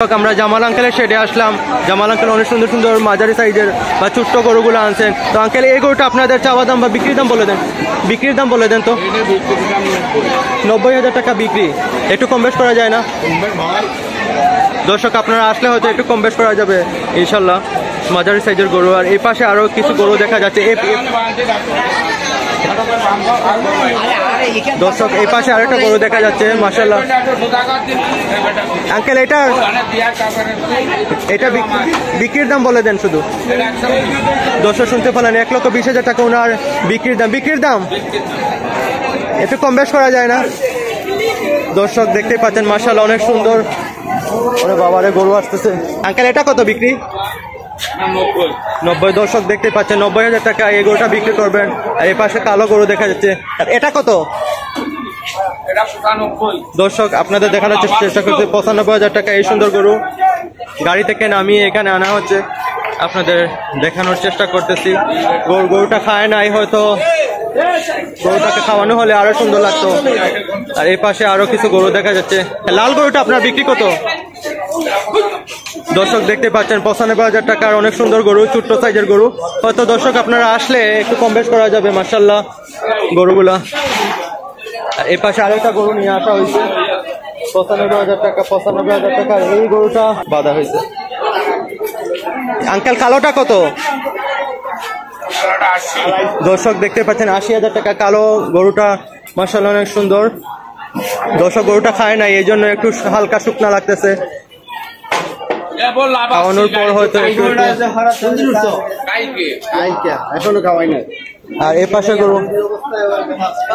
আমরা জামাল আঙ্কেলের শেডে আসলাম। জামাল আঙ্কেল অনেক সুন্দর সুন্দর মাঝারি সাইজের বা ছোট্ট গরুগুলো আনছেন। তো আঙ্কেল এই গরুটা আপনাদের চাওয়া দাম বা বিক্রির দাম বলে দেন, বিক্রির দাম বলে দেন। তো 90,000 টাকা বিক্রি, একটু কম বেশ করা যায় না? দর্শক আপনারা আসলে হয়তো একটু কম বেশ করা যাবে ইনশাল্লাহ। মাঝারি সাইজের গরু। আর এই পাশে আরো কিছু গরু দেখা যাচ্ছে। দর্শক এই পাশে আরেকটা গরু দেখা যাচ্ছে মাশাআল্লাহ। আঙ্কেল এটা বিক্রির দাম বলে দেন শুধু। দর্শক শুনতে পেলেন 1,20,000 টাকা ওনার বিক্রির দাম। বিক্রির দাম একটু কম বেশ করা যায় না? দর্শক দেখতে পাচ্ছেন মাশাআল্লাহ অনেক সুন্দর। ওরে বাবারে গরু আসতেছে। আঙ্কেল এটা কত বিক্রি? 90। দর্শক দেখতে পাচ্ছেন 90,000 টাকা এই গরুটা বিক্রি করবেন। আর এই পাশে কালো গরু দেখা যাচ্ছে। এটা কত? দর্শক আপনাদের দেখানোর চেষ্টা করছে 95,000 টাকা এই সুন্দর গরু গাড়ি থেকে নামিয়ে এখানে আনা হচ্ছে। আপনাদের দেখানোর চেষ্টা করতেছি। গরুটা খায় নাই, হয়তো গরুটাকে খাওয়ানো হলে আরো সুন্দর লাগতো। আর এই পাশে আরো কিছু গরু দেখা যাচ্ছে। লাল গরুটা আপনার বিক্রি কত? দর্শক দেখতে পাচ্ছেন 95,000 টাকার অনেক সুন্দর গরু, ছোট্ট সাইজের গরু। হয়তো দর্শক আপনারা আসলে একটু কম বেশ করা যাবে মাশাআল্লাহ গরুগুলা। এই পাশে আরেকটা গরু নিয়ে আসা হয়েছে 95,000 টাকা। 95,000 টাকার এই গরুটা বাঁধা হয়েছে। আঙ্কেল কালোটা কত? দর্শক দেখতে পাচ্ছেন 80,000 টাকা কালো গরুটা মাশাআল্লাহ অনেক সুন্দর। দর্শক গরুটা খায় না, এই জন্য একটু হালকা শুকনা লাগতেছে। খাওয়ানোর পর হয়তো এখনো খাওয়াই না। আর এ পাশে গরু,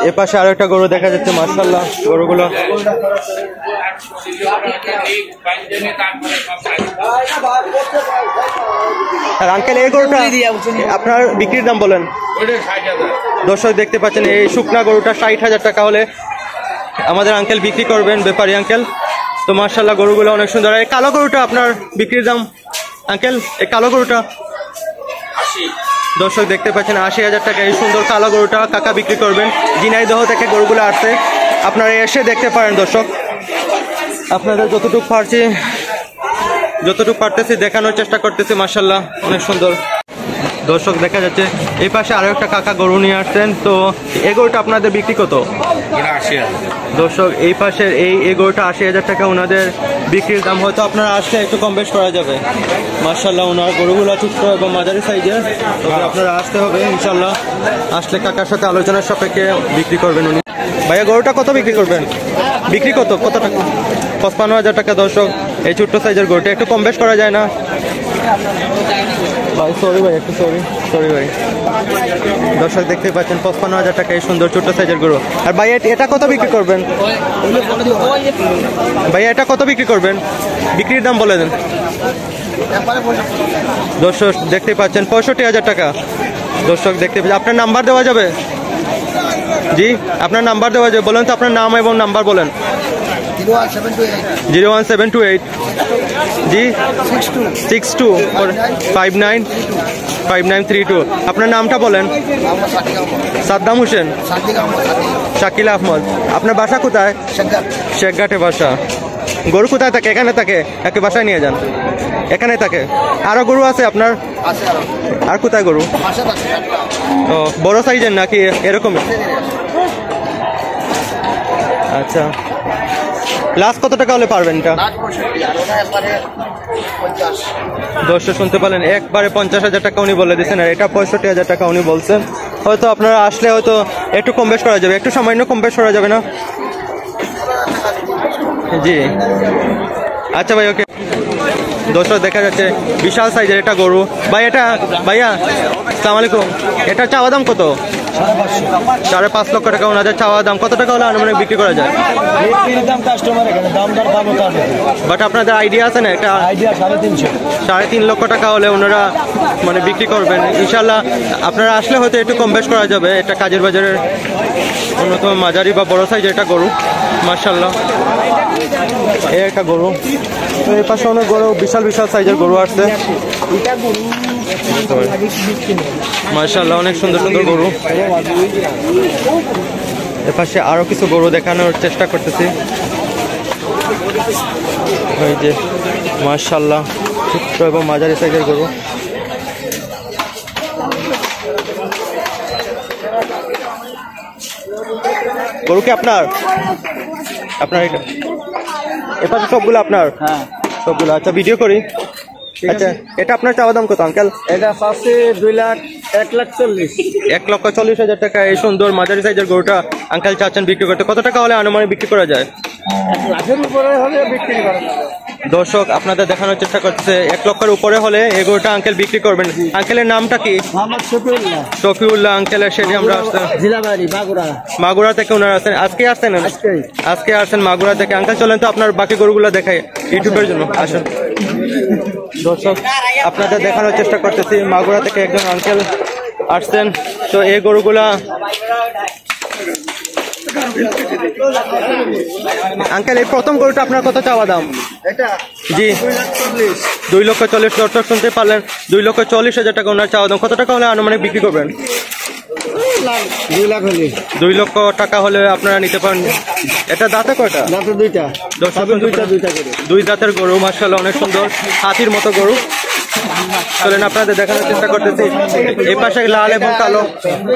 এ পাশে আরো একটা গরু দেখা যাচ্ছে মাশাআল্লাহ গরুগুলো। আর আঙ্কেল এই গরুটা আপনার বিক্রির দাম বলেন। দর্শক দেখতে পাচ্ছেন এই শুকনা গরুটা 60,000 টাকা হলে আমাদের আঙ্কেল বিক্রি করবেন, ব্যাপারী আঙ্কেল। তো মাশাআল্লাহ গরুগুলো অনেক সুন্দর। এই কালো গরুটা আপনার বিক্রির দাম আঙ্কেল? এই কালো গরুটা 80। দর্শক দেখতে পাচ্ছেন 80,000 টাকা এই সুন্দর কালো গরুটা কাকা বিক্রি করবেন। ঝিনাইদহ থেকে গরুগুলো আসছে, আপনারা এসে দেখতে পারেন। দর্শক আপনাদের যতটুকু পারতেছি দেখানোর চেষ্টা করতেছি মাশাআল্লাহ অনেক সুন্দর। দর্শক দেখা যাচ্ছে এই পাশে আরো একটা কাকা গরু নিয়ে আসছেন। তো এই গরুটা আপনাদের বিক্রি কত? 80,000। দর্শক এই পাশের এই গরুটা 80,000 টাকা ওনাদের বিক্রির দাম। হয়তো আপনারা আসলে একটু কম বেশ করা যাবে মাশাআল্লাহ। ওনার গরুগুলো ছোট্ট এবং মাঝারি সাইজের, তবে আপনারা আসতে হবে ইনশাআল্লাহ। আসলে কাকার সাথে আলোচনার সাপেক্ষে বিক্রি করবেন উনি। ভাইয়া গরুটা কত বিক্রি করবেন? বিক্রি কত টাকা? 55,000 টাকা। দর্শক এই ছোট্ট সাইজের গরুটা একটু কম বেশ করা যায় না? ভাই সরি ভাই, একটু সরি ভাই। দর্শক দেখতে পাচ্ছেন 55,000 টাকা এই সুন্দর ছোট্ট সাইজের গরু। আর ভাই এটা কত বিক্রি করবেন? ভাই এটা কত বিক্রি করবেন? বিক্রির দাম বলে দেন। দর্শক দেখতে পাচ্ছেন 65,000 টাকা। দর্শক দেখতে পাচ্ছেন, আপনার নাম্বার দেওয়া যাবে? জি আপনার নাম্বার দেওয়া যাবে, বলেন তো আপনার নাম এবং নাম্বার বলেন। 01728 জি 62595932। আপনার নামটা বলেন। সাদ্দাম হোসেন, শাকিল আহমদ। আপনার বাসা কোথায়? শেখঘাটে বাসা। গরু কোথায় থাকে? এখানে থাকে? একে বাসায় নিয়ে যান, এখানে থাকে। আরো গরু আছে আপনার? আর কোথায় গরু? ও বড় সাইজের নাকি এরকমই? আচ্ছা, লাস্ট কত টাকা হলে পারবেন এটা? দর্শক শুনতে পারলেন একবারে 50,000 টাকা উনি বলে দিচ্ছেন। আর এটা 65,000 টাকা উনি বলছেন। হয়তো আপনারা আসলে হয়তো একটু কম বেশ করা যাবে, একটু সামান্য কম বেশ করা যাবে না? জি আচ্ছা ভাই, ওকে। দর্শক দেখা যাচ্ছে বিশাল সাইজের এটা গরু। ভাইয়া আসসালামু আলাইকুম। এটা চাওয়া দাম কত? 5.5 লক্ষ টাকা ওনাদের চাওয়া দাম। কত টাকা হলে আনুমানিক বিক্রি করা যায়? বাট আপনাদের আইডিয়া আছে না? এটা 3.5 লক্ষ টাকা হলে ওনারা মানে বিক্রি করবেন ইনশাল্লাহ। আপনারা আসলে হয়তো একটু কম বেশ করা যাবে। এটা কাজের বাজারের অন্যতম মাঝারি বা বড় সাইজের একটা গরু মাশাআল্লাহ। এই একটা গরু। এই পাশে অনেক গরু, বিশাল সাইজের গরু আসছে মাশাআল্লাহ, অনেক সুন্দর সুন্দর গরু। এর পাশে আরো কিছু গরু দেখানোর চেষ্টা করতেছি। ওই যে মাশাআল্লাহ ছোট্ট এবং মাঝারি সাইজের গরু। গরু কি আপনার? আপনার এটা এপাশে সবগুলো আপনার? হ্যাঁ সবগুলো। আচ্ছা ভিডিও করি। আচ্ছা এটা আপনার চাওয়া দাম কত আঙ্কেল? এটা পাচ্ছে 2 লাখ 1,40,000। 1,40,000 টাকা এই সুন্দর মাঝারি সাইজের গরুটা আঙ্কেল চাচ্ছেন বিক্রি করতে। কত টাকা হলে আনুমানিক বিক্রি করা যায়? 1 লাখের উপরে হলে বিক্রি করা যাবে। দর্শক আপনাদের দেখানোর চেষ্টা করছে 1 লক্ষের উপরে হলে এই গরুটা আঙ্কেল বিক্রি করবেন। আঙ্কেলের নামটা কি? মোহাম্মদ শফিউল্লাহ। শফিউল্লাহ আঙ্কেলের সেটি আমরা আসছেন জিলাবাড়ি মাগুরা। মাগুরা থেকে ওনারা আসছেন। আজকে আসছেন? আজকে আসছেন মাগুরা থেকে। আঙ্কেল চলেন তো আপনার বাকি গরুগুলো দেখাই ইউটিউবের জন্য। আসেন দর্শক আপনাদের দেখানোর চেষ্টা করতেছি মাগুরা থেকে একজন আঙ্কেল আসছেন। তো এই গরুগুলা আঙ্কেল এই প্রথম গরুটা আপনার কত চাওয়া দাম? এটা জি 2,40,000। দর্শক শুনতে পারলেন 2,40,000 টাকা ওনার চাওয়া দাম। কত টাকা হলে আনুমানিক বিক্রি করবেন? 2 লাখ হলে। 2 লক্ষ টাকা হলে আপনারা নিতে পারেন। এটা দাঁতে কয়টা? দাঁতে 2টা। দর্শক দুইটা করে। 2 দাঁতের গরু মাশাআল্লাহ অনেক সুন্দর হাতির মতো গরু। চলেন আপনাদের দেখানোর চেষ্টা করতেছি। এই পাশে লাল এবং কালো।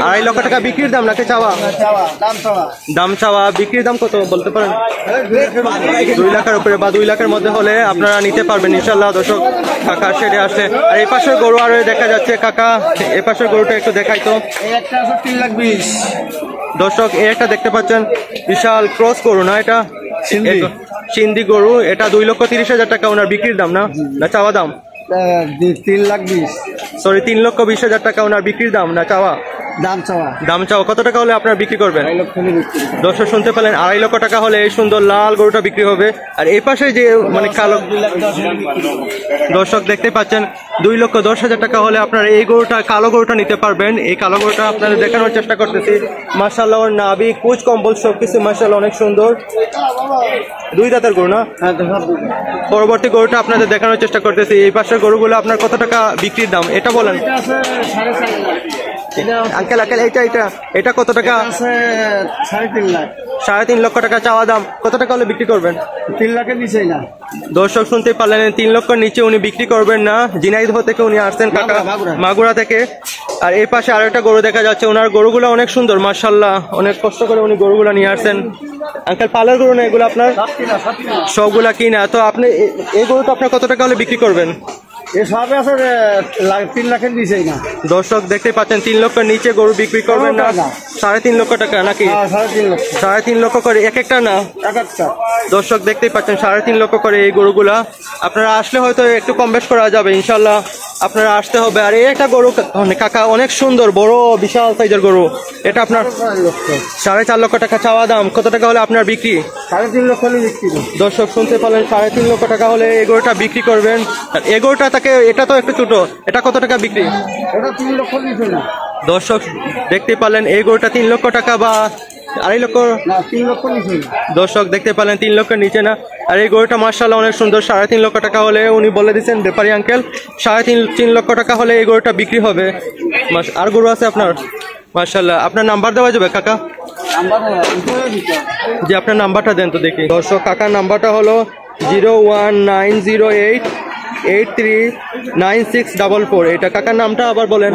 2.5 লক্ষ টাকা বিক্রির দাম নাকি চাওয়া? দাম চাওয়া। বিক্রির দাম কত বলতে পারেন? 2 লাখের উপরে বা 2 লাখের মধ্যে হলে আপনারা নিতে পারবেন ইনশাল্লাহ। দর্শক কাকা সেটে আসলে আর এই পাশের গরু আরো দেখা যাচ্ছে। কাকা এই পাশের গরুটা একটু দেখাই তো। একটা 3,20,000। দর্শক এই একটা দেখতে পাচ্ছেন বিশাল ক্রস গরু না এটা? সিন্ধি গরু। এটা 2,30,000 টাকা ওনার বিক্রির দাম না চাওয়া দাম? 3,20,000। সরি 3,20,000 টাকা ওনার বিক্রির দাম না চাওয়া? দাম চাওয়া। কত টাকা হলে আপনারা বিক্রি করবেন? 2 লক্ষ বিক্রি। দর্শক শুনতে পেলেন 2.5 লক্ষ টাকা হলে এই সুন্দর লাল গরুটা বিক্রি হবে। আর এই পাশে যে মানে কালো দর্শক দেখতে পাচ্ছেন 2,10,000 টাকা হলে আপনারা এই গরুটা কালো গরুটা নিতে পারবেন। এই কালো গরুটা আপনাদের দেখানোর চেষ্টা করতেছি। মাশাআল্লাহ ওর নাভি কুচ কম্বল সবকিছু মাশাআল্লাহ অনেক সুন্দর। 2 দাঁতের গরু না? পরবর্তী গরুটা আপনাদের দেখানোর চেষ্টা করতেছি। এই পাশের গরুগুলো আপনার কত টাকা বিক্রির দাম এটা বলেন? আঙ্কেল এটা কত টাকা? 3.5 লাখ। 3.5 লক্ষ টাকা চাওয়া দাম। কত টাকা হলে বিক্রি করবেন? 3 লাখের নিচে না। দর্শক শুনতে পারলেন 3 লক্ষের নিচে উনি বিক্রি করবেন না। ঝিনাইদহ থেকে উনি আসছেন কাকা, মাগুরা থেকে। আর এই পাশে আরেকটা গরু দেখা যাচ্ছে। ওনার গরুগুলো অনেক সুন্দর মাশাআল্লাহ। অনেক কষ্ট করে উনি গরুগুলো নিয়ে আসছেন। আঙ্কেল পালের গরু না এগুলো আপনার? সবগুলা কিনা। তো আপনি এই গরুটা আপনার কত টাকা হলে বিক্রি করবেন? এসব আছে 3 লাখের নিচেই না। দর্শক দেখতে পাচ্ছেন 3 লক্ষের নিচে গরু বিক্রি করবেন না। 3.5 লক্ষ টাকা নাকি? 3.5 লক্ষ করে এক একটা না? দর্শক দেখতেই পাচ্ছেন 3.5 লক্ষ করে এই গরুগুলা। আপনারা আসলে হয়তো একটু কম বেশ করা যাবে ইনশাল্লাহ। আপনারা আসতে হবে। আর এই একটা গরু কাকা অনেক সুন্দর বড় বিশাল সাইজের গরু। এটা আপনার 4.5 লক্ষ টাকা চাওয়া দাম। কত টাকা হলে আপনার বিক্রি? 3.5 লক্ষ হলে বিক্রি। দর্শক শুনতে পারলেন 3.5 লক্ষ টাকা হলে এই গরুটা বিক্রি করবেন। আর এই গরুটা তাকে এটা তো একটু ছোট। এটা কত টাকা বিক্রি? এটা 3 লক্ষ নিচে না। দর্শক দেখতে পারলেন এই গরুটা 3 লক্ষ টাকা বা 2.5 লক্ষ না, 3 লক্ষ নিচে। দর্শক দেখতে পারলেন 3 লক্ষের নিচে না। আর এই গরুটা মাশাআল্লাহ অনেক সুন্দর। 3.5 লক্ষ টাকা হলে উনি বলে দিচ্ছেন ব্যাপারী আঙ্কেল 3.5 লক্ষ টাকা হলে এই গরুটা বিক্রি হবে। আর গরু আছে আপনার? মাশাআল্লাহ। আপনার নাম্বার দেওয়া যাবে কাকা? যে আপনার নাম্বারটা দেন তো দেখি। দর্শক কাকার নাম্বারটা হলো 01908839644। এটা কাকার নামটা আবার বলেন?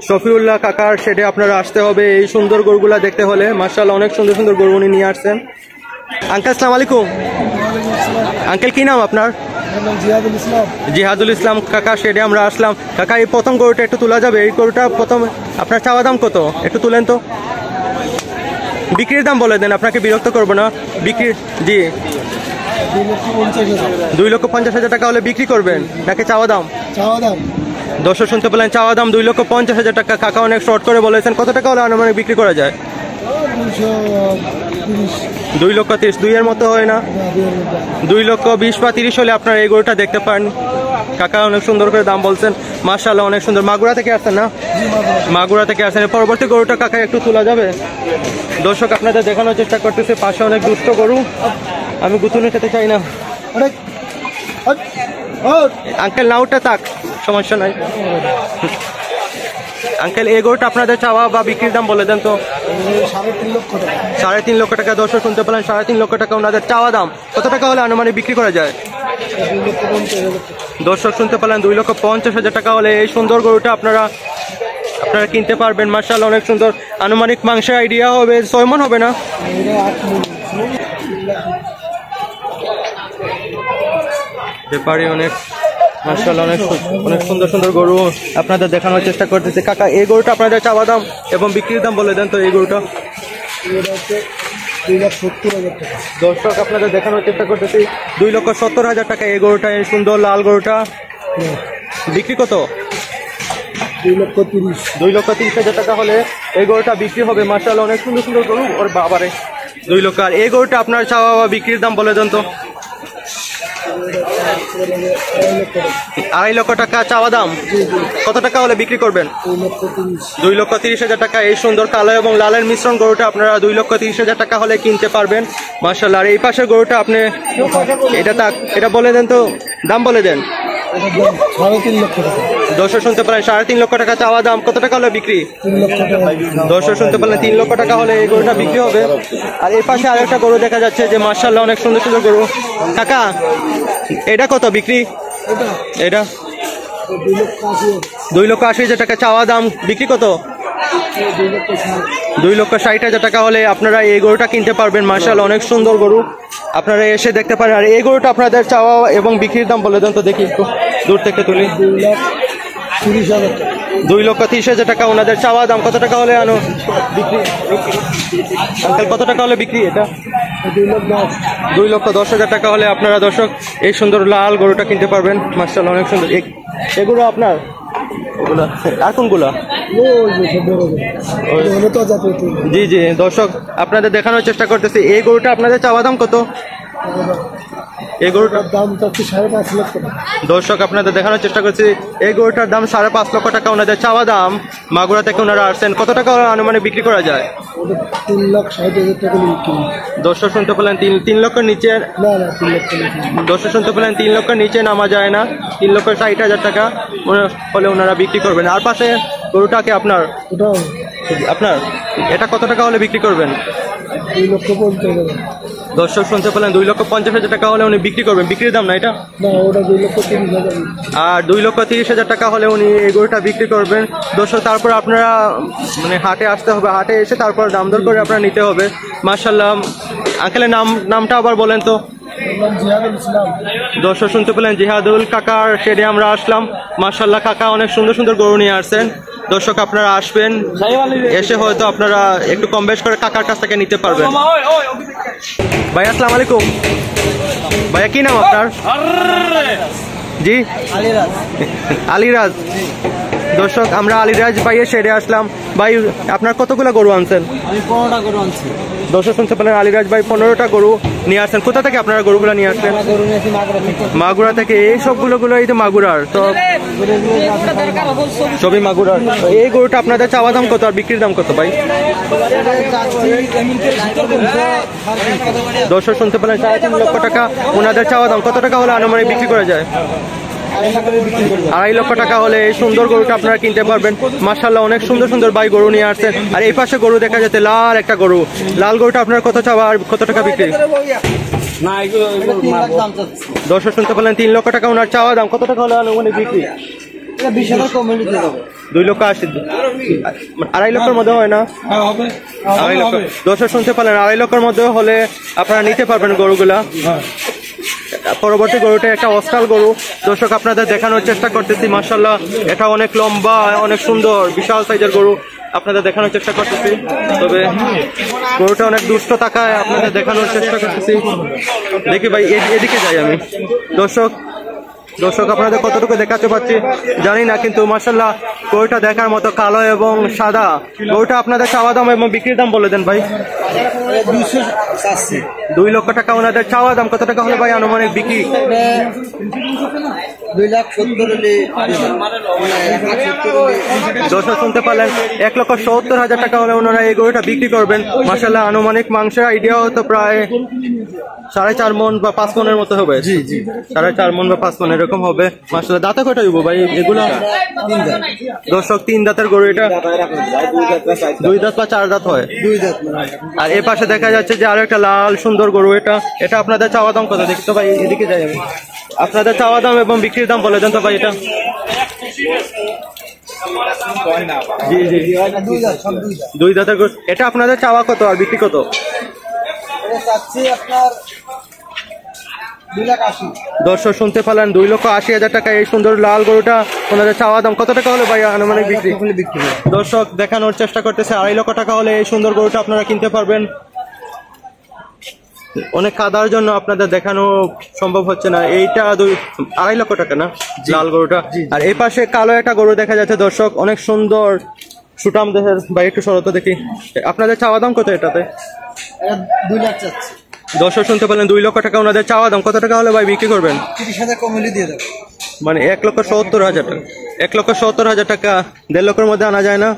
শফিউল্লাহ কাকার সেটে আপনারা আসতে হবে এই সুন্দর গরুগুলা দেখতে হলে। মাশাআল্লাহ অনেক সুন্দর সুন্দর গরু উনি নিয়ে আসছেন। আঙ্কেল আসসালামু আলাইকুম। আঙ্কেল কি নাম আপনার? জিহাদুল ইসলাম কাকা সেটে আমরা আসলাম। কাকা এই প্রথম গরুটা একটু তোলা যাবে? এই গরুটা প্রথম আপনার চাওয়া দাম কত একটু তুলেন তো। বিক্রির দাম বলে দেন, আপনাকে বিরক্ত করবো না। বিক্রি জি 2,50,000 টাকা হলে বিক্রি করবেন নাকি চাওয়া দাম? দর্শক শুনতে পেলেন চাওয়া দাম 2,50,000 টাকা। কাকা অনেক শর্ট করে বলেছেন। কত টাকা হলে আনুমানিক বিক্রি করা যায়? 2,30,000। 2 এর মতো হয় না? 2,20,000 বা 30 হলে আপনার এই গরুটা দেখতে পান। কাকা অনেক সুন্দর করে দাম বলছেন মাশাআল্লাহ অনেক সুন্দর। মাগুরা থেকে আসছেন না? মাগুরা থেকে আসছেন। পরবর্তী গরুটা কাকা একটু তোলা যাবে? দর্শক আপনাদের দেখানোর চেষ্টা করতেছে পাশে অনেক দুষ্ট গরু। আমি গুতুনে খেতে চাই না। আঙ্কেল নাউটা থাক সমস্যা নাই। আঙ্কেল এই গরুটা আপনাদের চাওয়া বা বিক্রির দাম বলে দেন তো। 3.5 লক্ষ টাকা। দর্শক শুনতে পেলেন 3.5 লক্ষ টাকা ওনাদের চাওয়া দাম। কত টাকা হলে আনুমানিক বিক্রি করা যায়? দর্শক শুনতে পেলেন 2,50,000 টাকা হলে এই সুন্দর গরুটা আপনারা কিনতে পারবেন। মাশাআল্লাহ অনেক সুন্দর, আনুমানিক মাংসের আইডিয়া হবে 6 মণ হবে না? ব্যাপারী অনেক মাশাআল্লাহ অনেক সুন্দর সুন্দর গরু আপনাদের দেখানোর চেষ্টা করতেছে। কাকা এই গরুটা আপনাদের চাওয়া দাম এবং বিক্রির দাম বলে দেন তো। এই গরুটা 2,70,000 টাকা। দর্শক আপনাদের দেখানোর চেষ্টা করতেছি 2,70,000 টাকা এই গরুটা, এই সুন্দর লাল গরুটা বিক্রি কত? 2,30,000। 2,30,000 টাকা হলে এই গরুটা বিক্রি হবে। মাশাআল্লাহ অনেক সুন্দর সুন্দর গরু। ওর বাবারে 2 লক্ষ। আর এই গরুটা আপনার চাওয়া বা বিক্রির দাম বলে দেন তো। 2.5 লক্ষ টাকা চাওয়া দাম, কত টাকা হলে বিক্রি করবেন? 2,30,000 টাকা। এই সুন্দর কালো এবং লালের মিশ্রণ গরুটা আপনারা 2,30,000 টাকা হলে কিনতে পারবেন। মাশাআল্লাহ। আর এই পাশের গরুটা আপনি এটা বলে দেন তো, দাম বলে দেন। 3.5 লক্ষ টাকা। দর্শক শুনতে পারেন 3.5 লক্ষ টাকা চাওয়া দাম, কত টাকা হলে বিক্রি? 3 লক্ষ টাকা। দর্শক শুনতে পারলেন 3 লক্ষ টাকা হলে এই গরুটা বিক্রি হবে। আর এই পাশে আরেকটা গরু দেখা যাচ্ছে যে মাশাআল্লাহ অনেক সুন্দর সুন্দর গরু। কাকা এটা কত বিক্রি? এটা 2,80,000 টাকা চাওয়া দাম, বিক্রি কত? 2,60,000 টাকা হলে আপনারা এই গরুটা কিনতে পারবেন। মাশাআল্লাহ অনেক সুন্দর গরু, আপনারা এসে দেখতে পারেন। আর এই গরুটা আপনাদের চাওয়া এবং বিক্রির দাম বলে দেন তো, দেখি একটু দূর থেকে তুলি। 2,30,000 টাকা। 2,30,000 টাকা ওনাদের চাওয়া দাম, কত টাকা হলে আনো বিক্রি? আঙ্কেল কত টাকা হলে বিক্রি এটা? 2,10,000। 2,10,000 টাকা হলে আপনারা দর্শক এই সুন্দর লাল গরুটা কিনতে পারবেন। মাশাআল্লাহ অনেক সুন্দর। এগুলো আপনার ওগুলা আর কোনগুলা? জি জি দর্শক আপনাদের দেখানোর চেষ্টা করতেছি। এই গরুটা আপনাদের চাওয়া দাম কত? এই গরুটার দাম তো 5.5 লক্ষ টাকা। দর্শক আপনাদের দেখানোর চেষ্টা করছি এই গরুটার দাম 5.5 লক্ষ টাকা ওনাদের চাওয়া দাম। মাগুরা থেকে ওনারা আসছেন, কত টাকা আনুমানিক বিক্রি করা যায়? 3,60,000 টাকা বিক্রি। দর্শক শুনতে পেলেন 3 লক্ষের নিচে না 3 লক্ষ টাকা। দর্শক শুনতে পেলেন 3 লক্ষের নিচে নামা যায় না। 3,60,000 টাকা হলে ওনারা বিক্রি করবেন। আর পাশে গরুটাকে আপনার এটা কত টাকা হলে বিক্রি করবেন? 2,50,000। দর্শক শুনতে পেলেন 2,50,000 টাকা হলে উনি বিক্রি করবেন। বিক্রির দাম না এটা? না ওটা 2,30,000। আর 2,30,000 টাকা হলে উনি এই গরুটা বিক্রি করবেন। দর্শক তারপর আপনারা হাটে আসতে হবে, হাটে এসে তারপর দাম দর করে আপনারা নিতে হবে। মাশাআল্লাহ। আঙ্কেলের নামটা আবার বলেন তো। দর্শক শুনতে পেলেন জিহাদুল কাকার শেডে আমরা আসলাম। মাশাআল্লাহ কাকা অনেক সুন্দর সুন্দর গরু নিয়ে আসছেন। দর্শক আপনারা আসবেন, এসে হয়তো আপনারা একটু কম বেশ করে কাকার কাছ থেকে নিতে পারবেন। ভাই আসসালামু আলাইকুম। ভাইয়া কি নাম আপনার? জি আলিরাজ। দর্শক আমরা আলিরাজ ভাইয়ের শেডে আসলাম। ভাই আপনার কতগুলো গরু আনছেন? আমি 15টা গরু আনছি। দর্শক শুনতে পেলেন আলিরাজ ভাই 15টা গরু নিয়ে আসছেন। কোথা থেকে আপনারা গরুগুলো নিয়ে আসছেন? গরু নিয়েছি মাগুরা থেকে। মাগুরা থেকে। এই সবগুলো এই তো মাগুরার তো সবই মাগুরার। এই গরুটা আপনাদের চাওয়া দাম কত আর বিক্রির দাম কত ভাই? দর্শক শুনতে পেলেন 3.5 লক্ষ টাকা ওনাদের চাওয়া দাম, কত টাকা হলে আনুমানিক বিক্রি করা যায়? 2.5 লক্ষ টাকা হলে এই সুন্দর গরুটা আপনারা কিনতে পারবেন। মাশাআল্লাহ অনেক সুন্দর সুন্দর ভাই গরু নিয়ে আসছেন। আর এই পাশে গরু দেখা যাচ্ছে লাল একটা গরু, লাল গরুটা আপনার কত চাওয়া আর কত টাকা বিক্রি? দর্শক শুনতে পেলেন 3 লক্ষ টাকা ওনার চাওয়া দাম, কত টাকা হলে আনুমানিক বিক্রি? 2,80,000। 2.5 লক্ষের মধ্যে হয় না? 2.5 লক্ষ। দর্শক শুনতে পেলেন 2.5 লক্ষের মধ্যে হলে আপনারা নিতে পারবেন গরুগুলা। পরবর্তী গরুটা একটা অস্টাল গরু। দর্শক আপনাদের দেখানোর চেষ্টা করতেছি। মাশাআল্লাহ এটা অনেক লম্বা, অনেক সুন্দর, বিশাল সাইজের গরু আপনাদের দেখানোর চেষ্টা করতেছি। তবে গরুটা অনেক দুষ্ট তাকায়, আপনাদের দেখানোর চেষ্টা করতেছি। দেখি ভাই এদিকে যাই আমি। দর্শক আপনাদের কতটুকু দেখাতে পাচ্ছি জানি না, কিন্তু মাশাআল্লাহ গরুটা দেখার মতো কালো এবং সাদা। গরুটা আপনাদের চাওয়া দাম এবং বিক্রির দাম বলে দেন ভাই। 2 লক্ষ টাকা ওনাদের চাওয়া দাম, কত টাকা হলে ভাই আনুমানিক বিক্রি? 2,70,000। দর্শক শুনতে পারলেন 1,70,000 টাকা হলে ওনারা এই গরুটা বিক্রি করবেন। মাশাআল্লাহ আনুমানিক মাংসের আইডিয়া হতো প্রায় 4.5 মণ বা 5 মণের মতো হবে। জি জি 4.5 মণ বা 5 মণ এরকম হবে। মাশাআল্লাহ দাঁতে কয়টা হইব ভাই এগুলো? দর্শক 3 দাঁতের গরু এটা। 2 দাঁত বা 4 দাঁত হয়। 2 দাঁত। আর এই পাশে দেখা যাচ্ছে যে আরো একটা লাল সুন্দর গরু, এটা আপনাদের চাওয়া দাম কত? দেখি তো ভাই এদিকে যাই আমি। আপনাদের চাওয়া দাম এবং বিক্রির দাম বলে দেন তো ভাই এটা। জি জি, দুই দাঁতের গরু। এটা আপনাদের চাওয়া কত আর বিক্রি কত? দর্শক শুনতে পেলেন 2,80,000 টাকা এই সুন্দর লাল গরুটা ওনাদের চাওয়া দাম। কত টাকা হলে ভাই আনুমানিক বিক্রি? দর্শক দেখানোর চেষ্টা করতেছে 2.5 লক্ষ টাকা হলে এই সুন্দর গরুটা আপনারা কিনতে পারবেন। অনেক কাদার জন্য আপনাদের দেখানো সম্ভব হচ্ছে না। এইটা 2.5 লক্ষ টাকা না লাল গরুটা। আর এই পাশে কালো একটা গরু দেখা যাচ্ছে দর্শক, অনেক সুন্দর সুটাম দেহের। ভাই একটু সরত দেখি, আপনাদের চাওয়া দাম কত এটাতে? 2 লাখ চাচ্ছি। দর্শক শুনতে পেলেন 2 লক্ষ টাকা ওনাদের চাওয়া দাম। কত টাকা হলে ভাই বিক্রি করবেন? 30,000 কমলি দিয়ে দেবো। মানে 1,70,000 টাকা। 1,70,000 টাকা 1.5 লক্ষের মধ্যে আনা যায় না?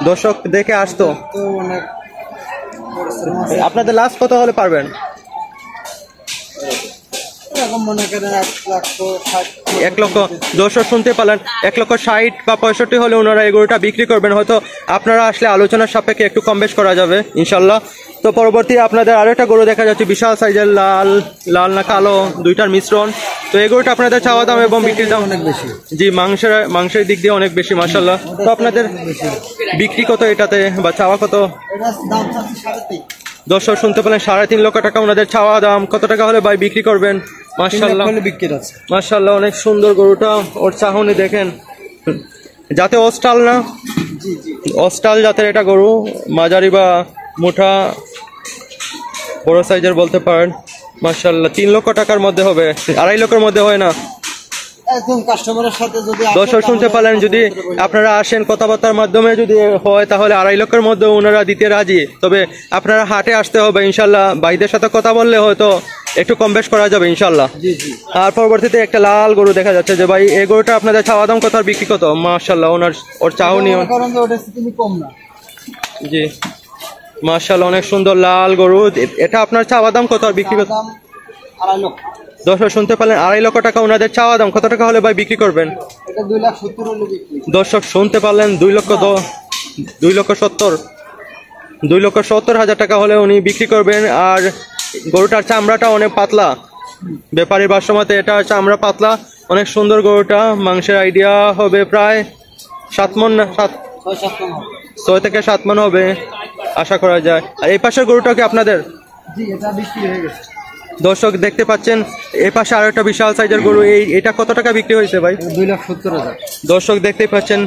দর্শক দেখে আসতো তো অনেক আপনাদের লাস্ট কত হলে পারবেন? এরকম মনে করেন 1 লক্ষ। দর্শক শুনতে পেলেন 1,60,000 বা 65 হলে ওনারা এই গরুটা বিক্রি করবেন। হয়তো আপনারা আসলে আলোচনার সাপেক্ষে একটু কম বেশ করা যাবে ইনশাল্লাহ। তো পরবর্তী আপনাদের আরো একটা গরু দেখা যাচ্ছে, বিশাল সাইজের লাল না কালো দুইটার মিশ্রণ। তো এই গরুটা আপনাদের চাওয়া দাম এবং বিক্রির দাম অনেক বেশি। জি, মাংসের দিক দিয়ে অনেক বেশি মাশাআল্লাহ। তো আপনাদের বিক্রি কত এটাতে বা চাওয়া কত? দাম চাচ্ছি 3.5। দর্শক শুনতে পেলেন 3.5 লক্ষ টাকা ওনাদের চাওয়া দাম। কত টাকা হলে ভাই বিক্রি করবেন? মাশাআল্লাহ বিক্রি আছে। মাশাআল্লাহ অনেক সুন্দর গরুটা। ওর চাহনি দেখেন, যাতে অস্টাল না, অস্টাল জাতের এটা গরু, মাঝারি বা মোটা বড় সাইজের বলতে পারেন। মাশাআল্লাহ 3 লক্ষ টাকার মধ্যে হবে, 2.5 লক্ষের মধ্যে হয় না। একদম কাস্টমারের সাথে যদি দর্শক শুনতে পারলেন, যদি আপনারা আসেন কথাবার্তার মাধ্যমে যদি হয় তাহলে 2.5 লক্ষের মধ্যে ওনারা দিতে রাজি। তবে আপনারা হাটে আসতে হবে ইনশাল্লাহ। ভাইদের সাথে কথা বললে হয়তো একটু কম বেশ করা যাবে ইনশাল্লাহ। আর পরবর্তীতে একটা লাল গরু দেখা যাচ্ছে যে ভাই এই গরুটা আপনাদের চাওয়া দাম কত আর বিক্রি কত? মাশাআল্লাহ ওর চাহনি কম না। জি মাশাআল্লাহ অনেক সুন্দর লাল গরু। এটা আপনার চাওয়া দাম কত আর বিক্রি কত? 2.5 লক্ষ। দর্শক শুনতে পেলেন 2.5 লক্ষ টাকা ওনাদের চাওয়া দাম। কত টাকা হলে ভাই বিক্রি করবেন? এটা 2,70,000 হলে বিক্রি। দর্শক শুনতে পারলেন 2,70,000 টাকা হলে উনি বিক্রি করবেন। আর গরুটার চামড়াটা অনেক পাতলা, ব্যাপারীর ভাষ্যমতে এটা চামড়া পাতলা, অনেক সুন্দর গরুটা। মাংসের আইডিয়া হবে প্রায় 7 মণ না 6 থেকে 7 মণ হবে আশা করা যায়। আর এই পাশের গরুটা কি আপনাদের? জি, এটা বিক্রি হয়ে গেছে। দর্শক দেখতে পাচ্ছেন এই পাশে আরো একটা বিশাল সাইজের গরু। এটা কত টাকা বিক্রি হয়েছে ভাই? 2,70,000। দর্শক দেখতে পাচ্ছেন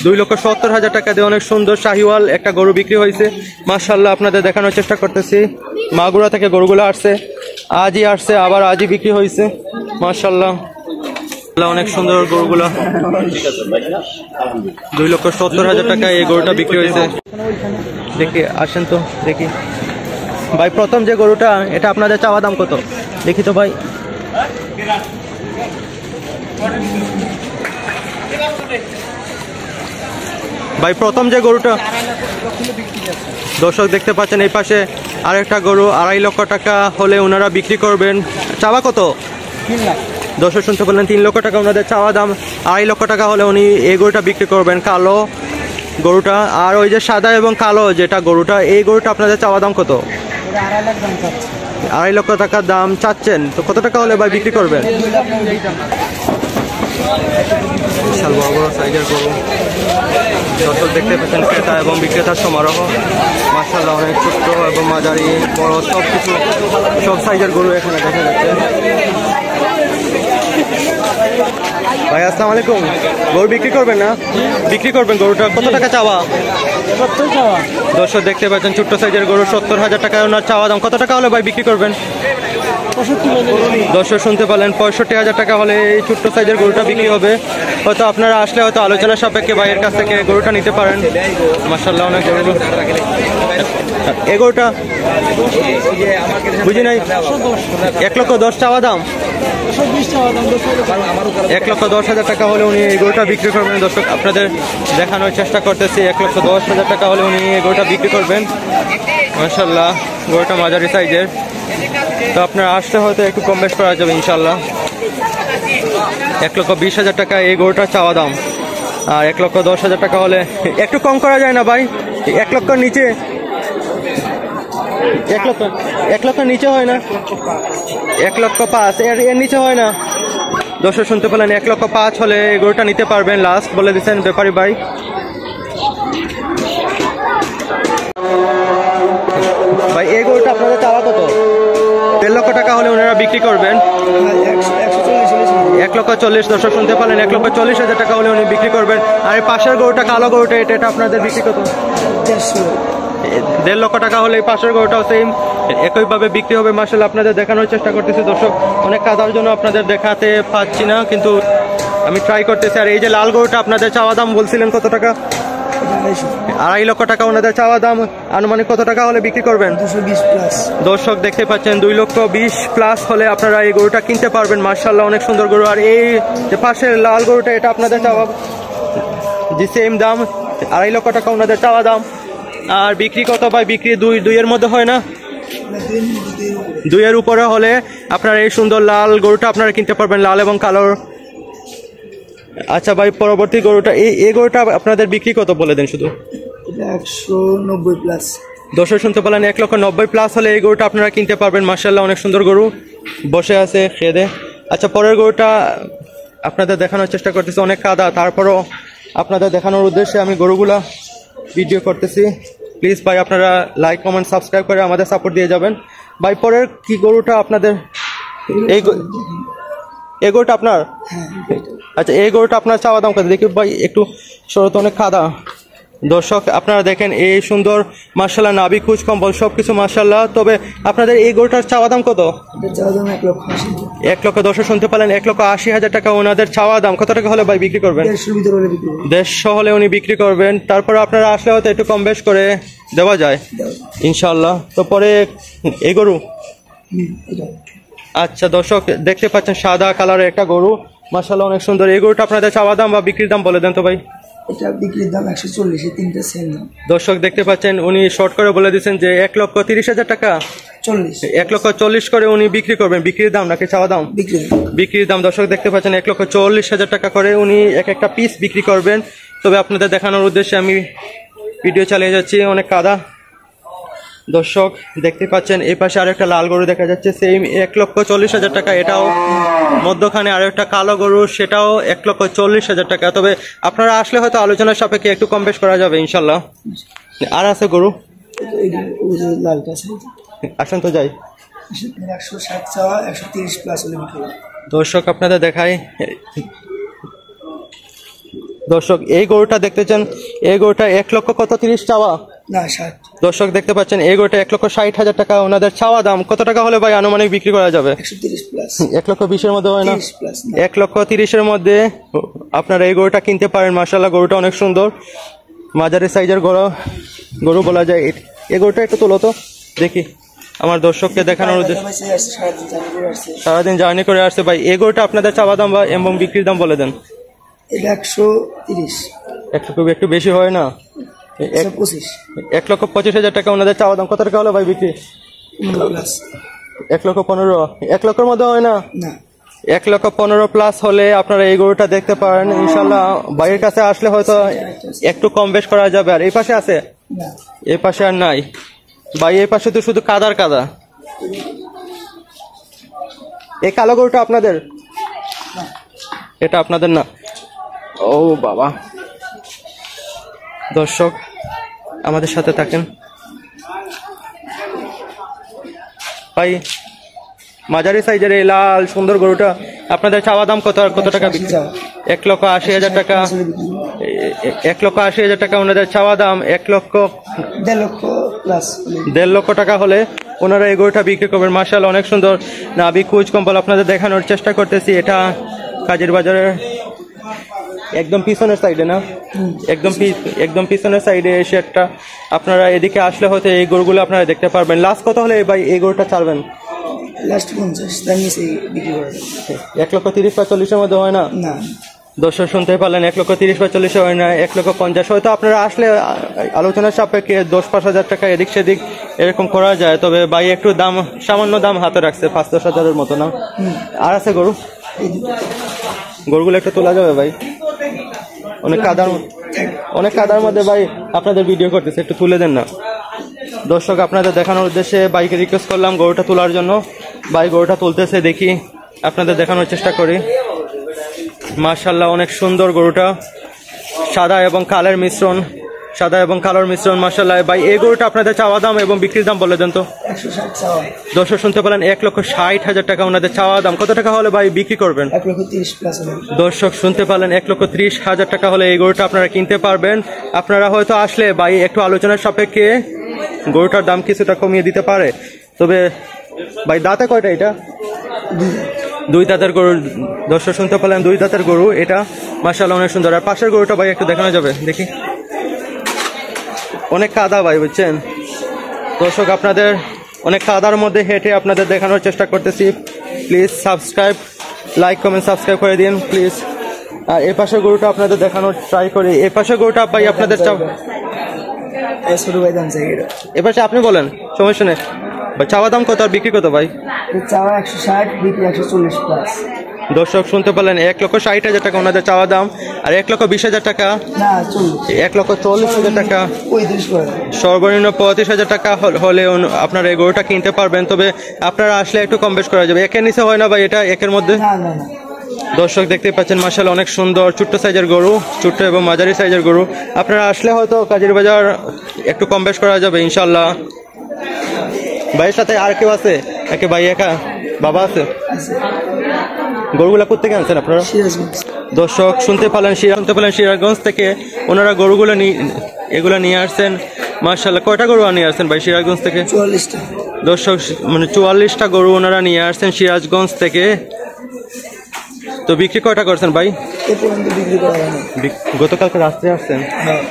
2,70,000 টাকা দিয়ে অনেক সুন্দর শাহিওয়াল একটা গরু বিক্রি হয়েছে। মাশাআল্লাহ আপনাদের দেখানোর চেষ্টা করতেছি। মাগুরা থেকে গরুগুলো আসছে, আজই আসছে, আবার আজই বিক্রি হয়েছে। মাশাআল্লাহ অনেক সুন্দর গরুগুলো। 2,70,000 টাকা এই গরুটা বিক্রি হয়েছে। দেখি আসেন তো দেখি ভাই, প্রথম যে গরুটা এটা আপনাদের চাওয়া দাম কত দেখি তো ভাই? ভাই প্রথম যে গরুটা, দর্শক দেখতে পাচ্ছেন এই পাশে আরেকটা গরু 2.5 লক্ষ টাকা হলে ওনারা বিক্রি করবেন। চাওয়া কত? 3 লাখ। দর্শক শুনতে পেলেন 3 লক্ষ টাকা ওনাদের চাওয়া দাম। 2.5 লক্ষ টাকা হলে উনি এই গরুটা বিক্রি করবেন, কালো গরুটা। আর ওই যে সাদা এবং কালো যেটা গরুটা, এই গরুটা আপনাদের চাওয়া দাম কত? 2.5 লাখ দাম চাচ্ছি। 2.5 লক্ষ টাকা দাম চাচ্ছেন, তো কত টাকা হলে ভাই বিক্রি করবেন? বিশাল বড় বড় সাইজের গরু। দর্শক দেখতে পাচ্ছেন ক্রেতা এবং বিক্রেতার সমারোহ। মাশাআল্লাহ অনেক ছোট্ট এবং মাঝারি বড় সব কিছু, সব সাইজের গরু এখানে দেখা যাচ্ছে। ভাই আসসালামু আলাইকুম, গরু বিক্রি করবেন না? বিক্রি করবেন গরুটা, কত টাকা চাওয়া? দর্শক দেখতে পাচ্ছেন ছোট্ট সাইজের গরু, 70,000 টাকা ওনার চাওয়া দাম। কত টাকা হলে ভাই বিক্রি করবেন? দর্শক শুনতে পেলেন 65,000 টাকা হলে এই ছোট্ট সাইজের গরুটা বিক্রি হবে। হয়তো আপনারা আসলে হয়তো আলোচনার সাপেক্ষে ভাইয়ের কাছ থেকে গরুটা নিতে পারেন। মাশাআল্লাহ অনেক গরু। এই গরুটা বুঝি নাই, 1,10,000 চাওয়া দাম। 1,10,000 টাকা হলে উনি এই গরুটা বিক্রি করবেন। দর্শক আপনাদের দেখানোর চেষ্টা করতেছি, 1,10,000 টাকা হলে উনি এই গরুটা বিক্রি করবেন। মাশাআল্লাহ গরুটা মাঝারি সাইজের, তো আপনারা আসতে হয়তো একটু কম বেশ করা যাবে ইনশাল্লাহ। 1,20,000 টাকা এই গরুটা চাওয়া দাম। আর 1,10,000 টাকা হলে একটু কম করা যায় না ভাই? 1 লক্ষর নিচে 1 লক্ষ নিচে হয় না? 1,05,000 এর নিচে হয় না? দর্শক শুনতে পেলেন, 1,05,000 হলে এই গরুটা নিতে পারবেন, লাস্ট বলে দিচ্ছেন ব্যাপারী ভাই। ভাই এই গরুটা আপনাদের চাওয়া কত? 1.5 লক্ষ টাকা হলে ওনারা বিক্রি করবেন। 1,40,000 দর্শক শুনতে পারেন, 1,40,000 টাকা হলে উনি বিক্রি করবেন। আর এই পাশের গরুটা, কালো গরুটা, এটা আপনাদের বিক্রি কত? 1.5 লক্ষ টাকা হলে এই পাশের গরুটাও সেম একইভাবে বিক্রি হবে। মাশাআল্লাহ আপনাদের দেখানোর চেষ্টা করতেছি দর্শক, অনেক কাদার জন্য আপনাদের দেখাতে পাচ্ছি না, কিন্তু আমি ট্রাই করতেছি। আর এই যে লাল গরুটা আপনাদের চাওয়া দাম বলছিলেন কত টাকা? 2.5 লক্ষ টাকা ওনাদের চাওয়া দাম। আনুমানিক কত টাকা হলে বিক্রি করবেন? 220 প্লাস। দর্শক দেখতে পাচ্ছেন 2,20,000 হলে আপনারা এই গরুটা কিনতে পারবেন। মাশাআল্লাহ অনেক সুন্দর গরু। আর এই যে পাশের লাল গরুটা, এটা আপনাদের চাওয়া যে সেম দাম, 2.5 লক্ষ টাকা ওনাদের চাওয়া দাম। আর বিক্রি কত ভাই? বিক্রি 2 এর মধ্যে হয় না? 2 এর উপরে হলে আপনারা এই সুন্দর লাল গরুটা আপনারা কিনতে পারবেন, লাল এবং কালোর। আচ্ছা ভাই, পরবর্তী গরুটা, এই গরুটা আপনাদের বিক্রি কত বলে দেন শুধু? 190 প্লাস। দর্শক শুনতে পেলেন, 1,90,000 হলে এই গরুটা আপনারা কিনতে পারবেন। মাশাআল্লাহ অনেক সুন্দর গরু, বসে আছে খেদে। আচ্ছা, পরের গরুটা আপনাদের দেখানোর চেষ্টা করতেছি, অনেক কাদা, তারপরও আপনাদের দেখানোর উদ্দেশ্যে আমি গরুগুলা ভিডিও করতেছি। প্লিজ ভাই আপনারা লাইক, কমেন্ট, সাবস্ক্রাইব করে আমাদের সাপোর্ট দিয়ে যাবেন। ভাই পরের কি গরুটা আপনাদের? এই গরুটা আপনার? আচ্ছা, এই গরুটা আপনার চাওয়া দাম কত? দেখি ভাই একটু শরৎ, অনেক কাদা। দর্শক আপনারা দেখেন, এই সুন্দর মাশাআল্লাহ নাভি, কুচ, কম্বল সবকিছু মাশাআল্লাহ। তবে আপনাদের এই গরুটার চাওয়া দাম কত? 1 লক্ষ। দর্শক শুনতে পেলেন, 1,80,000 টাকা ওনাদের চাওয়া দাম। কত টাকা হলে ভাই বিক্রি করবেন? 150 হলে উনি বিক্রি করবেন। তারপরে আপনারা আসলে হয়তো একটু কম বেশ করে দেওয়া যায় ইনশাআল্লাহ। তো পরে এই গরু, আচ্ছা দর্শক দেখতে পাচ্ছেন সাদা কালারের একটা গরু, মাশাআল্লাহ অনেক সুন্দর। এই গরুটা আপনাদের চাওয়া দাম বা বিক্রির দাম বলে দেন তো ভাই। এটা বিক্রির দাম 140, তিনটা সেম দাম। দর্শক দেখতে পাচ্ছেন, উনি শর্ট করে বলে দিচ্ছেন যে 1,30,000 টাকা, 1,40,000 করে উনি বিক্রি করবেন। বিক্রির দাম নাকি চাওয়া দাম? বিক্রির দাম। দর্শক দেখতে পাচ্ছেন 1,40,000 টাকা করে উনি একটা পিস বিক্রি করবেন। তবে আপনাদের দেখানোর উদ্দেশ্যে আমি ভিডিও চালিয়ে যাচ্ছি। অনেক কাদা দর্শক দেখতে পাচ্ছেন। এই পাশে আরো একটা লাল গরু দেখা যাচ্ছে, সেম 1,40,000 টাকা। এটাও মধ্যখানে আরো একটা কালো গরু, সেটাও 1,40,000 টাকা। তবে আপনারা আসলে হয়তো আলোচনার সাপেক্ষে একটু কম বেশ করা যাবে ইনশাল্লাহ। আর আছে গরু, আসেন তো যাই। 160 চাওয়া, 130 প্লাস হলে বিক্রি। দর্শক আপনাদের দেখাই, দর্শক এই গরুটা দেখতেছেন, এই গরুটা 1,30,000 চাওয়া না 60। দর্শক দেখতে পাচ্ছেন এই গরুটা 1,60,000 টাকা ওনাদের চাওয়া দাম। কত টাকা হলে ভাই আনুমানিক বিক্রি করা যাবে? 130 প্লাস। 1,20,000 মধ্যে হয় না? 1,30,000 মধ্যে আপনারা এই গরুটা কিনতে পারেন। মাশাআল্লাহ গরুটা অনেক সুন্দর, মাঝারি সাইজের গরু বলা যায়। এই গরুটা একটু তোলো তো দেখি, আমার দর্শককে দেখানোর উদ্দেশ্যে। সারাদিন জার্নি করে আসছে ভাই। এই গরুটা আপনাদের চাওয়া দাম বা এবং বিক্রির দাম বলে দেন। 130। একটু বেশি হয় না? 1,25,000 টাকা ওনাদের চাওয়া দাম। কত টাকা হলো ভাই বিক্রি? 1,15,000। 1 লক্ষের মধ্যে হয় না? 1,15,000 প্লাস হলে আপনারা এই গরুটা দেখতে পারেন ইনশাল্লাহ। ভাইয়ের কাছে আসলে হয়তো একটু কম বেশ করা যাবে। আর এই পাশে আছে? এই পাশে আর নাই ভাই, এই পাশে তো শুধু কাদার কাদা। এই কালো গরুটা আপনাদের? এটা আপনাদের না? ও বাবা। দর্শক আমাদের সাথে থাকেন ভাই। মাঝারি সাইজের এই লাল সুন্দর গরুটা আপনাদের চাওয়া দাম কত টাকা? 1,80,000 টাকা। 1,80,000 টাকা ওনাদের চাওয়া দাম। 1,50,000 টাকা হলে ওনারা এই গরুটা বিক্রি করবেন। মাশাআল্লাহ অনেক সুন্দর নাভি, কুচ, কম্বল আপনাদের দেখানোর চেষ্টা করতেছি। এটা কাজের বাজারের একদম পিছনের সাইডে না? একদম পিছনের সাইডে এসে একটা আপনারা এদিকে আসলে হয়তো এই গরুগুলো আপনারা দেখতে পারবেন। লাস্ট কত হলে ভাই এই গরুটা ছাড়বেন? লাস্ট 50 তার নিচে বিক্রি করবেন। 1,30,000 বা 40,000 মধ্যে হয় না? না। দর্শক শুনতে পারলেন, 1,30,000 বা 40,000 হয় না, 1,50,000 হয়তো আপনারা আসলে আলোচনার সাপেক্ষে 10-5,000 টাকা এদিক সেদিক এরকম করা যায়। তবে ভাই একটু দাম, সামান্য দাম হাতে রাখছে, 5-10,000 মতো না? আর আছে গরু? গরুগুলো একটু তোলা যাবে ভাই? অনেক কাদার মধ্যে ভাই আপনাদের ভিডিও করতেছে, একটু তুলে দেন না। দর্শক আপনাদের দেখানোর উদ্দেশ্যে বাইকে রিকোয়েস্ট করলাম গরুটা তোলার জন্য। বাইক গরুটা তুলতেছে, দেখি আপনাদের দেখানোর চেষ্টা করি। মাশাআল্লাহ অনেক সুন্দর গরুটা, সাদা এবং কালের মিশ্রণ, সাদা এবং কালোর মিশ্রণ মাশাআল্লাহ। ভাই এই গরুটা আপনাদের চাওয়া দাম এবং বিক্রির দাম বলে দেন তো। 160 চাওয়া। দর্শক শুনতে পেলেন 1,60,000 টাকা ওনাদের চাওয়া দাম। কত টাকা হলে ভাই বিক্রি করবেন? 1,30,000 প্লাস। দর্শক শুনতে পেলেন 1,30,000 টাকা হলে এই গরুটা আপনারা কিনতে পারবেন। আপনারা হয়তো আসলে ভাই একটু আলোচনার সাপেক্ষে গরুটার দাম কিছুটা কমিয়ে দিতে পারে। তবে ভাই দাঁতে কয়টা এটা? 2 দাঁতের গরু। দর্শক শুনতে পেলেন 2 দাঁতের গরু এটা মাশাআল্লাহ অনেক সুন্দর। আর পাশের গরুটা ভাই একটু দেখানো যাবে, দেখি। অনেক কাদা ভাই, বুঝছেন দর্শক, আপনাদের অনেক কাদার মধ্যে হেঁটে আপনাদের দেখানোর চেষ্টা করতেছি। Please subscribe, like, comment, subscribe করে দিন প্লিজ। আর এই পাশের গরুটা আপনাদের দেখানোর ট্রাই করি। এই পাশের গরুটা ভাই আপনাদের এ পাশে আপনি বলেন, সমস্যা নেই ভাই। চাওয়া দাম কত আর বিক্রি কত ভাই? চাওয়া 160, বিক্রি 140 প্লাস। দর্শক শুনতে পেলেন 1,60,000 টাকা ওনাদের চাওয়া দাম। আর 1,20,000 টাকা, না 40, 1,40,000 টাকা, 35 করে। সর্বনিম্ন 35,000 টাকা হলে আপনারা এই গরুটা কিনতে পারবেন। তবে আপনারা আসলে একটু কম বেশ করা যাবে। একের নিচে হয় না ভাই এটা, একের মধ্যে। না না না। দর্শক দেখতে পাচ্ছেন মাশাআল্লাহ অনেক সুন্দর ছোট্ট সাইজের গরু, ছোট্ট এবং মাঝারি সাইজের গরু। আপনারা আসলে হয়তো কাজীর বাজার একটু কম বেশ করা যাবে ইনশাআল্লাহ। ভাইয়ের সাথে আর কেউ আছে? একে ভাই একা, বাবা আছে? গরুগুলা কোথেকে আনছেন আপনারা? সিরাজগঞ্জ। দর্শক শুনতে পেলেন সিরাজগঞ্জ থেকে ওনারা গরুগুলো এগুলা নিয়ে আসছেন মাশাআল্লাহ। কয়টা গরু নিয়ে আসছেন ভাই সিরাজগঞ্জ থেকে? 44টা। দর্শক মানে 44টা গরু ওনারা নিয়ে আসছেন সিরাজগঞ্জ থেকে। তো বিক্রি কয়টা করছেন ভাই? এ পর্যন্ত বিক্রি করা হয়নি। গতকালকে রাত্রে আসছেন? হ্যাঁ।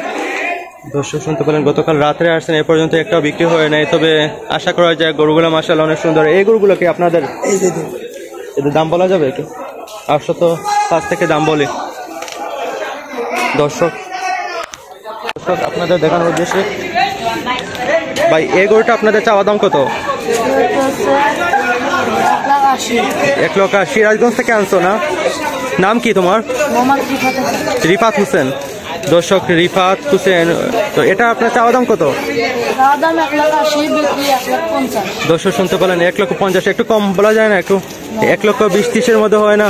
দর্শক শুনতে পেলেন গতকাল রাত্রে আসছেন, এ পর্যন্ত একটাও বিক্রি হয় নাই। তবে আশা করা যায় গরুগুলো মাশাআল্লাহ অনেক সুন্দর। এই গরুগুলো কি আপনাদের? এই যে এদের দাম বলা যাবে একটু? 805 থেকে দাম বলি। দর্শক আপনাদের দেখানোর উদ্দেশ্যে ভাই এই গরুটা আপনাদের চাওয়া দাম কত? 1,80,000। সিরাজগঞ্জ থেকে আনছো না? নাম কি তোমার? রিফাত হোসেন। দর্শক রিফাত হোসেন, তো এটা আপনার চাওয়া দাম কত? দর্শক শুনতে পেলেন 1,50,000। একটু কম বলা যায় না? একটু 1,20,000-30,000 মধ্যে হয় না?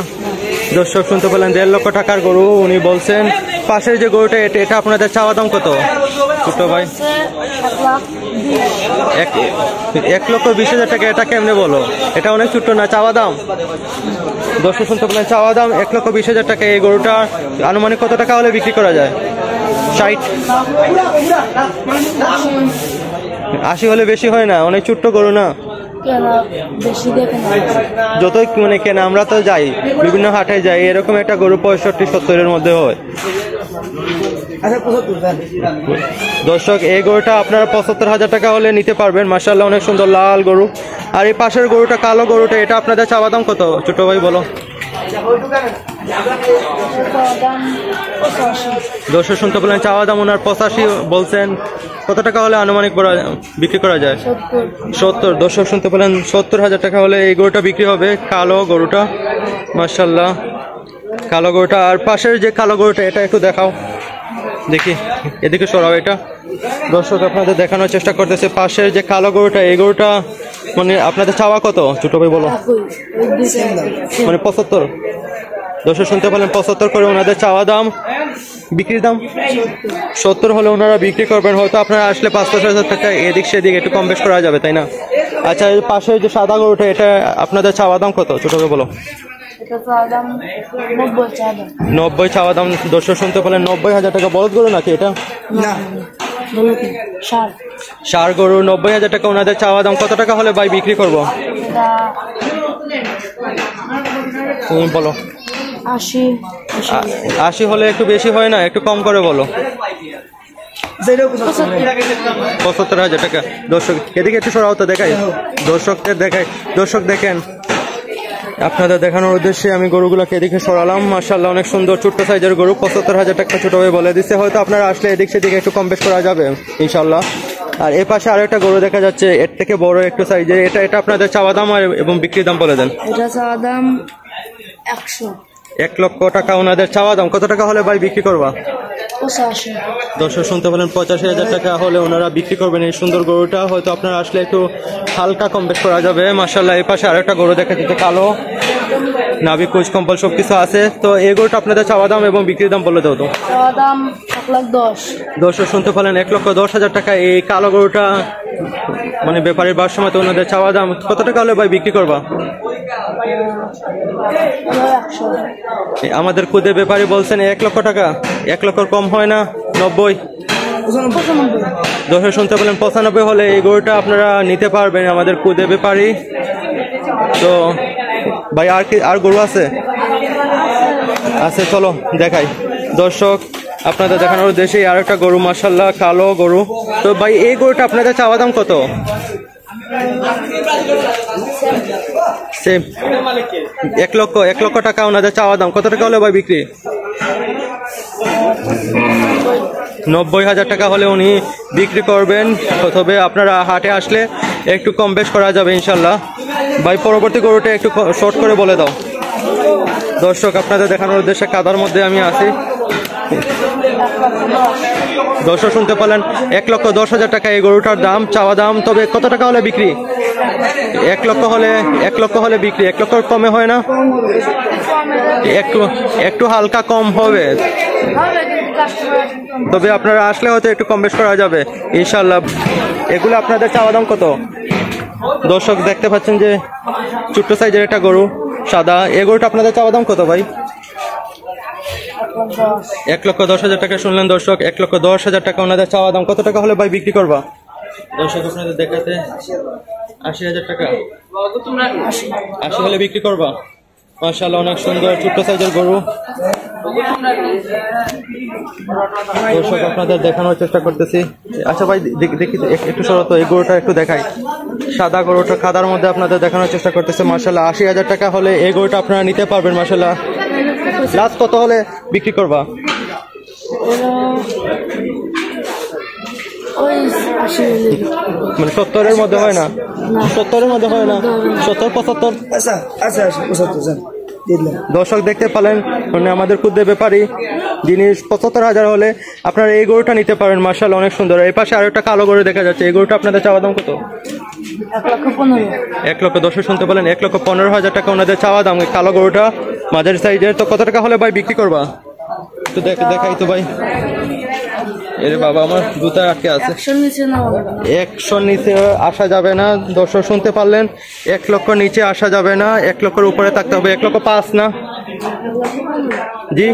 দর্শক শুনতে পেলেন 1.5 লক্ষ টাকার গরু উনি বলছেন। পাশের যে গরুটা এটা আপনাদের চাওয়া দাম কত ছোট ভাই? 1,20,000 টাকা। এটা কেমনে বলো? এটা অনেক ছোট না চাওয়া দাম? দর্শক শুনতে পেলেন চাওয়া দাম 1,20,000 টাকা। এই গরুটা আনুমানিক কত টাকা হলে বিক্রি করা যায়? 60, 80 হলে বেশি হয় না? অনেক ছোট্ট গরু না? যতই মানে কেন আমরা তো যাই, বিভিন্ন হাটে যাই, এরকম একটা গরু 65-70-এর মধ্যে হয়। দর্শক এই গরুটা আপনারা 75,000 টাকা হলে নিতে পারবেন মাশাআল্লাহ অনেক সুন্দর লাল গরু। আর এই পাশের গরুটা কালো গরুটা, এটা আপনাদের চাওয়া দাম কত ছোট ভাই বলো? দর্শক শুনতে পেলেন চাওয়া দাম ওনার 85 বলছেন। কত টাকা হলে আনুমানিক বিক্রি করা যায়? 70। দর্শক শুনতে পেলেন 70,000 টাকা হলে এই গরুটা বিক্রি হবে, কালো গরুটা মাশাআল্লাহ, কালো গরুটা। আর পাশের যে কালো গরুটা এটা একটু দেখাও, দেখি এদিকে সরাও এটা। দর্শক আপনাদের দেখানোর চেষ্টা করতেছে পাশের যে কালো গরুটা, এই গরুটা মানে আপনাদের চাওয়া কত ছোট ভাই বলো? মানে 75। দর্শক শুনতে পেলেন 75 করে ওনাদের চাওয়া দাম। বিক্রির দাম 70 হলে ওনারা বিক্রি করবেন। হয়তো আপনারা আসলে 5-10,000 টাকা এদিক সেদিক একটু কম বেশ করা যাবে, তাই না? আচ্ছা এই পাশে যে সাদা গরুটা এটা আপনাদের চাওয়া দাম কত ছোট ভাই বলো? 90 চাওয়া দাম। দর্শক শুনতে পেলেন 90,000 টাকা। বলদ গরু নাকি এটা? না, ষাঁড় গরু। 90,000 টাকা ওনাদের চাওয়া দাম। কত টাকা হলে ভাই বিক্রি করবো তুমি বলো? 80 হলে একটু বেশি হয় না? একটু কম করে বলো। 75,000 টাকা। দর্শক এদিকে একটু সরাও তো দেখাই, দর্শকদের দেখাই। দর্শক দেখেন আপনাদের দেখানোর উদ্দেশ্যে আমি গরুগুলোকে এদিকে সরালাম মাশাআল্লাহ অনেক সুন্দর ছোট্ট সাইজের গরু। 75,000 টাকা ছোট ভাই বলে দিচ্ছে। হয়তো আপনারা আসলে এদিক সেদিকে একটু কম বেশ করা যাবে ইনশাআল্লাহ। আর এ পাশে আরো একটা গরু দেখা যাচ্ছে, এর থেকে বড় একটু সাইজের। এটা আপনাদের চাওয়া দাম আর এবং বিক্রির দাম বলে দেন। এটা চাওয়া দাম 100। 1 লক্ষ টাকা ওনাদের চাওয়া দাম। কত টাকা হলে ভাই বিক্রি করবা? 85 দর্শক শুনতে পেলেন 85,000 টাকা হলে ওনারা বিক্রি করবেন এই সুন্দর গরুটা। হয়তো আপনারা আসলে একটু হালকা কম বেশ করা যাবে। মাশাআল্লাহ এই পাশে আরেকটা গরু দেখা যাচ্ছে কালো, নাভি কুচ কম্বল সবকিছু আছে। তো এই গরুটা আপনাদের চাওয়া দাম এবং বিক্রির দাম বলে দাও তো। চাওয়া দাম 1,10,000 দর্শক শুনতে পেলেন 1,10,000 টাকা এই কালো গরুটা, মানে ব্যাপারীর বার সময় তো ওনাদের চাওয়া দাম। কত টাকা হলে ভাই বিক্রি করবা? 100 আমাদের খুদে ব্যাপারী বলছেন 1 লক্ষ টাকা। 1 লক্ষর কম হয় না? 90। 95 দর্শক শুনতে পেলেন 95 হলে এই গরুটা আপনারা নিতে পারবেন আমাদের খুদে ব্যাপারী। তো ভাই আর কি আর গরু আছে? আছে, চলো দেখাই। দর্শক আপনাদের দেখানোর উদ্দেশ্যে আর একটা গরু, মাশাআল্লাহ কালো গরু। তো ভাই এই গরুটা আপনাদের চাওয়া দাম কত? সেম 1 লক্ষ টাকা ওনাদের চাওয়া দাম। কত টাকা হলে ভাই বিক্রি? 90,000 টাকা হলে উনি বিক্রি করবেন। তবে আপনারা হাটে আসলে একটু কম বেশ করা যাবে ইনশাল্লাহ। ভাই পরবর্তী গরুটা একটু শর্ট করে বলে দাও। দর্শক আপনাদের দেখানোর উদ্দেশ্যে কাদার মধ্যে আমি আছি। দর্শক শুনতে পেলেন 1,10,000 টাকা এই গরুটার দাম, চাওয়া দাম। তবে কত টাকা হলে বিক্রি? 1 লক্ষ হলে বিক্রি। 1 লক্ষ কমে হয় না? একটু হালকা কম হবে। তবে আপনারা আসলে হয়তো একটু কম বেশ করা যাবে ইনশাল্লাহ। এগুলো আপনাদের চাওয়া দাম কত? দর্শক দেখতে পাচ্ছেন যে ছোট্ট সাইজের একটা গরু সাদা, এই গরুটা আপনাদের চাওয়া দাম কত ভাই? 1,10,000 টাকা শুনলেন দর্শক। 1,10,000 টাকা ওনাদের চাওয়া দাম। কত টাকা হলে ভাই বিক্রি করবা? দর্শক আপনাদের দেখাতে 80,000 টাকা। 80 হলে বিক্রি করবা? মাশাআল্লাহ অনেক সুন্দর ছোট্ট সাইজের গরু। দর্শক আপনাদের দেখানোর চেষ্টা করতেছি। আচ্ছা ভাই দেখি একটু সরত, এই গরুটা একটু দেখাই। সাদা গরুটা কাদার মধ্যে আপনাদের দেখানোর চেষ্টা করতেছে। মাশাআল্লাহ 80,000 টাকা হলে এই গরুটা আপনারা নিতে পারবেন। মাশাআল্লাহ লাস্ট কত হলে বিক্রি করবা? মানে 70-এর মধ্যে হয় না? 70-এর মধ্যে হয় না? 70-75? আচ্ছা 75 দর্শক দেখতে পেলেন মানে আমাদের ক্ষুদ্র ব্যাপারী জিনিস 75,000 হলে আপনারা এই গরুটা নিতে পারেন। মাশাআল্লাহ অনেক সুন্দর। এই পাশে আরেকটা কালো গরু দেখা যাচ্ছে, এই গরুটা আপনাদের চাওয়া দাম কত? 1,15,000 1 লক্ষ। দর্শক শুনতে পেলেন 1,15,000 টাকা ওনাদের চাওয়া দাম। কালো গরুটা মাঝারি সাইজের। তো কত টাকা হলে ভাই বিক্রি করবা? তো দেখাই তো ভাই। এরে বাবা আমার জুতা আটকে আছে। 100 নিচে আসা যাবে না। দর্শক শুনতে পারলেন 1 লক্ষ নিচে আসা যাবে না, 1 লক্ষের উপরে থাকতে হবে। 1,05,000 না জি?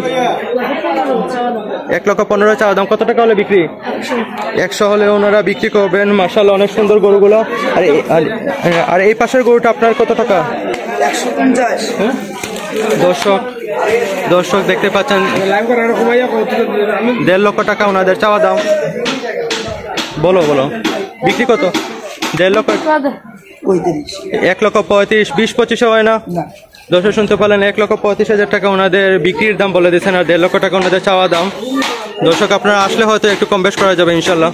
1,15,000 চাওয়া দাম। কত টাকা হলে বিক্রি? 100 হলে ওনারা বিক্রি করবেন। মাশাআল্লাহ অনেক সুন্দর গরুগুলো। আর এই পাশের গরুটা আপনার কত টাকা? 150 দর্শক দেখতে পাচ্ছেন 1.5 লক্ষ টাকা ওনাদের চাওয়া দাম। বলো বিক্রি কত? 1.5 লক্ষ। 1,35,000 20-25 হয় না? দর্শক শুনতে পারলেন 1,35,000 টাকা ওনাদের বিক্রির দাম বলে দিচ্ছেন, আর 1.5 লক্ষ টাকা ওনাদের চাওয়া দাম। দর্শক আপনারা আসলে হয়তো একটু কম বেশ করা যাবে ইনশাল্লাহ।